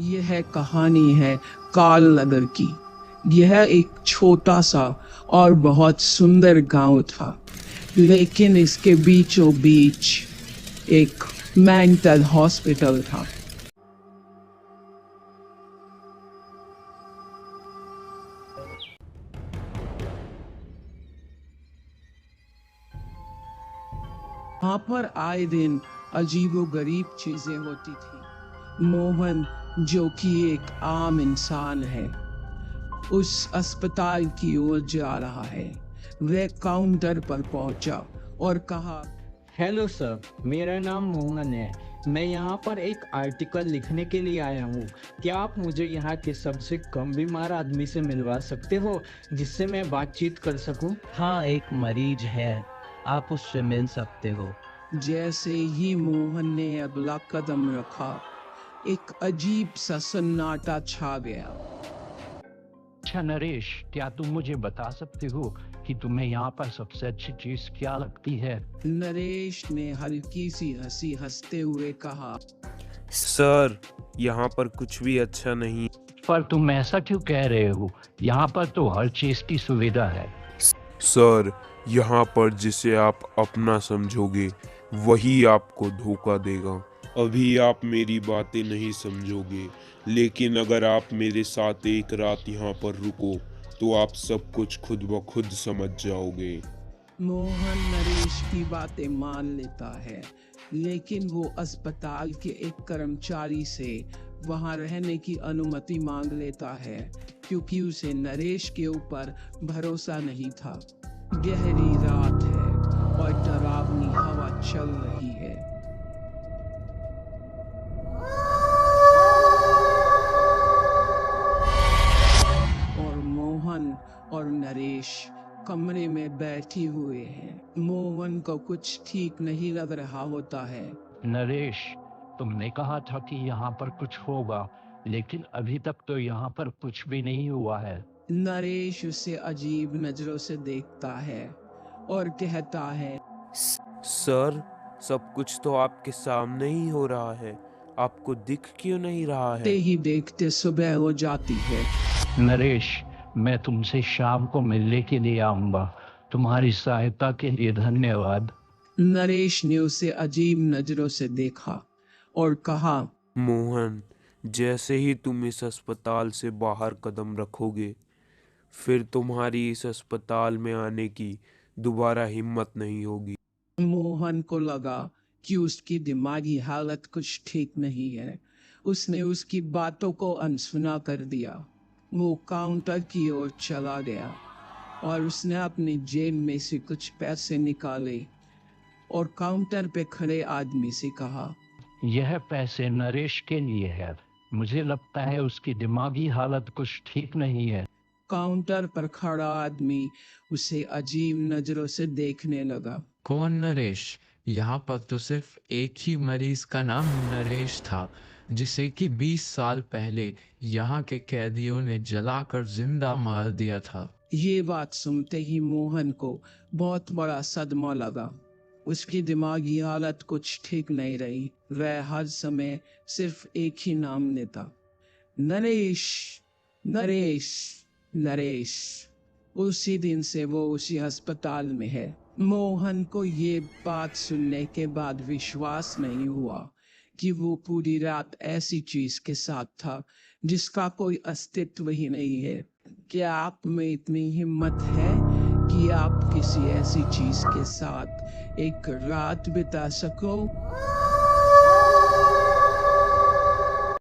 यह कहानी है काल नगर की। यह एक छोटा सा और बहुत सुंदर गांव था, लेकिन इसके बीचों बीच एक मेंटल हॉस्पिटल था। वहां पर आए दिन अजीबोगरीब चीजें होती थी। मोहन, जो कि एक आम इंसान है, उस अस्पताल की ओर जा रहा है। वह काउंटर पर पहुंचा और कहा, हेलो सर, मेरा नाम मोहन है। मैं यहाँ पर एक आर्टिकल लिखने के लिए आया हूँ। क्या आप मुझे यहाँ के सबसे कम बीमार आदमी से मिलवा सकते हो, जिससे मैं बातचीत कर सकूँ? हाँ, एक मरीज है, आप उससे मिल सकते हो। जैसे ही मोहन ने अगला कदम रखा, एक अजीब सा सन्नाटा छा गया। अच्छा नरेश, क्या तुम मुझे बता सकते हो कि तुम्हें यहाँ पर सबसे अच्छी चीज क्या लगती है? नरेश ने हल्की सी हंसी हंसते हुए कहा, सर, यहाँ पर कुछ भी अच्छा नहीं। पर तुम ऐसा क्यों कह रहे हो? यहाँ पर तो हर चीज की सुविधा है। सर, यहाँ पर जिसे आप अपना समझोगे वही आपको धोखा देगा। अभी आप मेरी बातें नहीं समझोगे, लेकिन अगर आप मेरे साथ एक रात यहाँ पर रुको तो आप सब कुछ खुद ब खुद समझ जाओगे। मोहन नरेश की बातें मान लेता है, लेकिन वो अस्पताल के एक कर्मचारी से वहां रहने की अनुमति मांग लेता है, क्योंकि उसे नरेश के ऊपर भरोसा नहीं था। गहरी रात है और डरावनी हवा चल रही है। और मोहन और नरेश कमरे में बैठे हुए हैं। मोहन को कुछ ठीक नहीं लग रहा होता है। नरेश, तुमने कहा था कि यहाँ पर कुछ होगा, लेकिन अभी तक तो यहाँ पर कुछ भी नहीं हुआ है। नरेश उसे अजीब नजरों से देखता है और कहता है, सर, सब कुछ तो आपके सामने ही हो रहा है, आपको दिख क्यों नहीं रहा देखते है? ही देखते सुबह हो जाती है। नरेश, मैं तुमसे शाम को मिलने के लिए आऊंगा। तुम्हारी सहायता के लिए धन्यवाद। नरेश ने उसे अजीब नजरों से देखा और कहा, मोहन, जैसे ही तुम इस अस्पताल से बाहर कदम रखोगे, फिर तुम्हारी इस अस्पताल में आने की दोबारा हिम्मत नहीं होगी। मोहन को लगा कि उसकी दिमागी हालत कुछ ठीक नहीं है। उसने उसकी बातों को अनसुना कर दिया। वो काउंटर की ओर चला गया और उसने अपनी जेब में से कुछ पैसे निकाले और काउंटर पे खड़े आदमी से कहा, यह पैसे नरेश के लिए है। मुझे लगता है उसकी दिमागी हालत कुछ ठीक नहीं है। काउंटर पर खड़ा आदमी उसे अजीब नजरों से देखने लगा। कौन नरेश? यहाँ पर तो सिर्फ एक ही मरीज का नाम नरेश था, जिसे कि 20 साल पहले यहाँ के कैदियों ने जलाकर जिंदा मार दिया था। ये बात सुनते ही मोहन को बहुत बड़ा सदमा लगा। उसकी दिमागी हालत कुछ ठीक नहीं रही। वह हर समय सिर्फ एक ही नाम लेता, नरेश, नरेश, नरेश। उसी दिन से वो उसी अस्पताल में है। मोहन को ये बात सुनने के बाद विश्वास नहीं हुआ कि वो पूरी रात ऐसी चीज के साथ था जिसका कोई अस्तित्व ही नहीं है। क्या आप में इतनी हिम्मत है कि आप किसी ऐसी चीज के साथ एक रात बिता सको?